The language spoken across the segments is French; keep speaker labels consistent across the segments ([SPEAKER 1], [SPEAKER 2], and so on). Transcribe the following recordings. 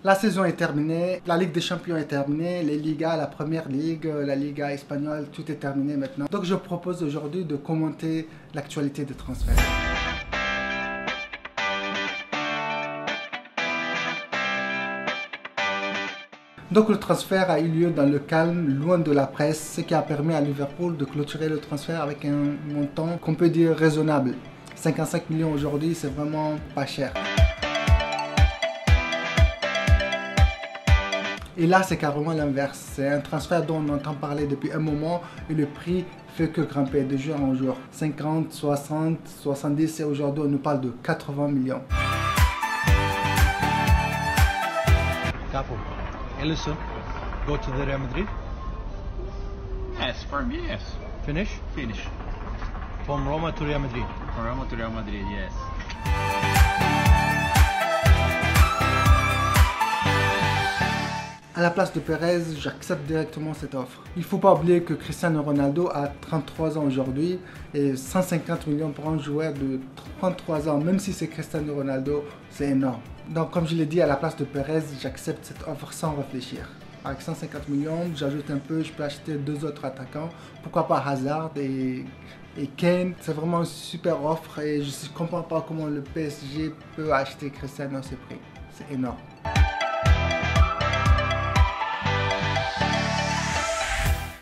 [SPEAKER 1] La saison est terminée, la Ligue des Champions est terminée, les Ligas, la Première Ligue, la Liga espagnole, tout est terminé maintenant. Donc je propose aujourd'hui de commenter l'actualité des transferts. Donc le transfert a eu lieu dans le calme, loin de la presse, ce qui a permis à Liverpool de clôturer le transfert avec un montant qu'on peut dire raisonnable. 55 millions aujourd'hui, c'est vraiment pas cher. Et là, c'est carrément l'inverse. C'est un transfert dont on entend parler depuis un moment et le prix fait que grimper de jour en jour. 50, 60, 70 et aujourd'hui, on nous parle de 80 millions.
[SPEAKER 2] Capo, Alisson, go to the Real Madrid.
[SPEAKER 3] Yes, for me, yes.
[SPEAKER 2] Finish?
[SPEAKER 3] Finish.
[SPEAKER 2] From Roma to Real Madrid.
[SPEAKER 3] From Roma to Real Madrid, yes.
[SPEAKER 1] À la place de Perez, j'accepte directement cette offre. Il ne faut pas oublier que Cristiano Ronaldo a 33 ans aujourd'hui et 150 millions pour un joueur de 33 ans, même si c'est Cristiano Ronaldo, c'est énorme. Donc comme je l'ai dit, à la place de Perez, j'accepte cette offre sans réfléchir. Avec 150 millions, j'ajoute un peu, je peux acheter 2 autres attaquants. Pourquoi pas Hazard et Kane. C'est vraiment une super offre et je ne comprends pas comment le PSG peut acheter Cristiano à ce prix. C'est énorme.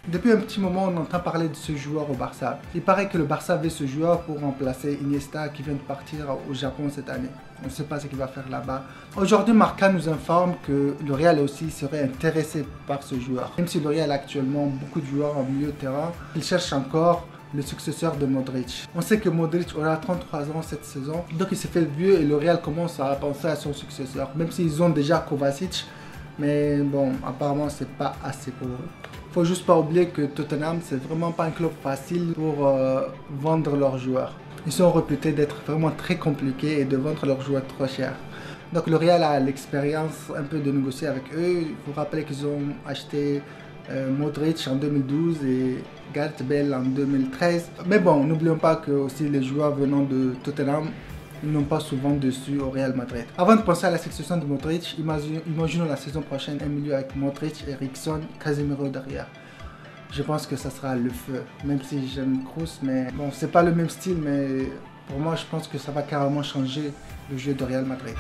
[SPEAKER 1] Depuis un petit moment, on entend parler de ce joueur au Barça. Il paraît que le Barça veut ce joueur pour remplacer Iniesta qui vient de partir au Japon cette année. On ne sait pas ce qu'il va faire là-bas. Aujourd'hui, Marca nous informe que le Real aussi serait intéressé par ce joueur. Même si le Real a actuellement beaucoup de joueurs en milieu de terrain, il cherche encore le successeur de Modric. On sait que Modric aura 33 ans cette saison, donc il s'est fait vieux et le Real commence à penser à son successeur. Même s'ils ont déjà Kovacic, mais bon, apparemment c'est pas assez pour eux. Faut juste pas oublier que Tottenham, c'est vraiment pas un club facile pour vendre leurs joueurs. Ils sont réputés d'être vraiment très compliqués et de vendre leurs joueurs trop cher. Donc le Real a l'expérience un peu de négocier avec eux. Il faut rappeler qu'ils ont acheté Modric en 2012 et Gareth Bale en 2013. Mais bon, n'oublions pas que aussi les joueurs venant de Tottenham, ils n'ont pas souvent dessus au Real Madrid. Avant de penser à la succession de Modric, imaginons la saison prochaine un milieu avec Modric, Eriksen, Casemiro derrière. Je pense que ça sera le feu, même si j'aime Kroos, mais bon, c'est pas le même style, mais pour moi, je pense que ça va carrément changer le jeu de Real Madrid.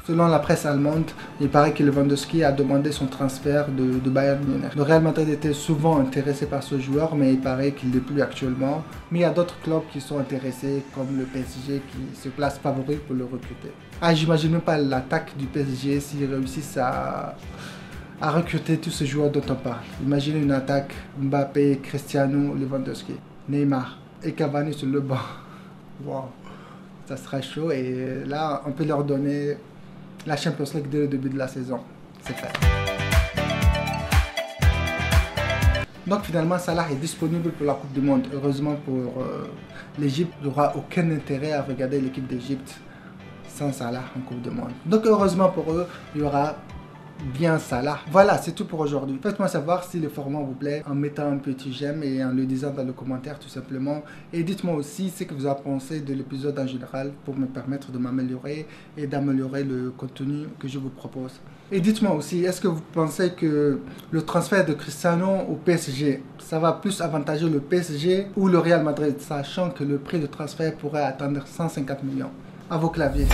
[SPEAKER 1] Selon la presse allemande, il paraît que Lewandowski a demandé son transfert de Bayern Munich. Le Real Madrid était souvent intéressé par ce joueur, mais il paraît qu'il n'est plus actuellement. Mais il y a d'autres clubs qui sont intéressés, comme le PSG, qui se place favori pour le recruter. Ah, j'imagine même pas l'attaque du PSG s'ils réussissent à recruter tous ces joueurs dont on parle. Imaginez une attaque Mbappé, Cristiano, Lewandowski, Neymar et Cavani sur le banc. Wow, ça sera chaud et là, on peut leur donner la Champions League dès le début de la saison. C'est fait. Donc finalement, Salah est disponible pour la Coupe du Monde. Heureusement pour l'Égypte, il n'y aura aucun intérêt à regarder l'équipe d'Égypte sans Salah en Coupe du Monde. Donc heureusement pour eux, il y aura bien Salah. Voilà, c'est tout pour aujourd'hui. Faites-moi savoir si le format vous plaît en mettant un petit j'aime et en le disant dans le commentaire tout simplement. Et dites-moi aussi ce que vous avez pensé de l'épisode en général pour me permettre de m'améliorer et d'améliorer le contenu que je vous propose. Et dites-moi aussi, est-ce que vous pensez que le transfert de Cristiano au PSG, ça va plus avantager le PSG ou le Real Madrid, sachant que le prix de transfert pourrait atteindre 150 millions? À vos claviers.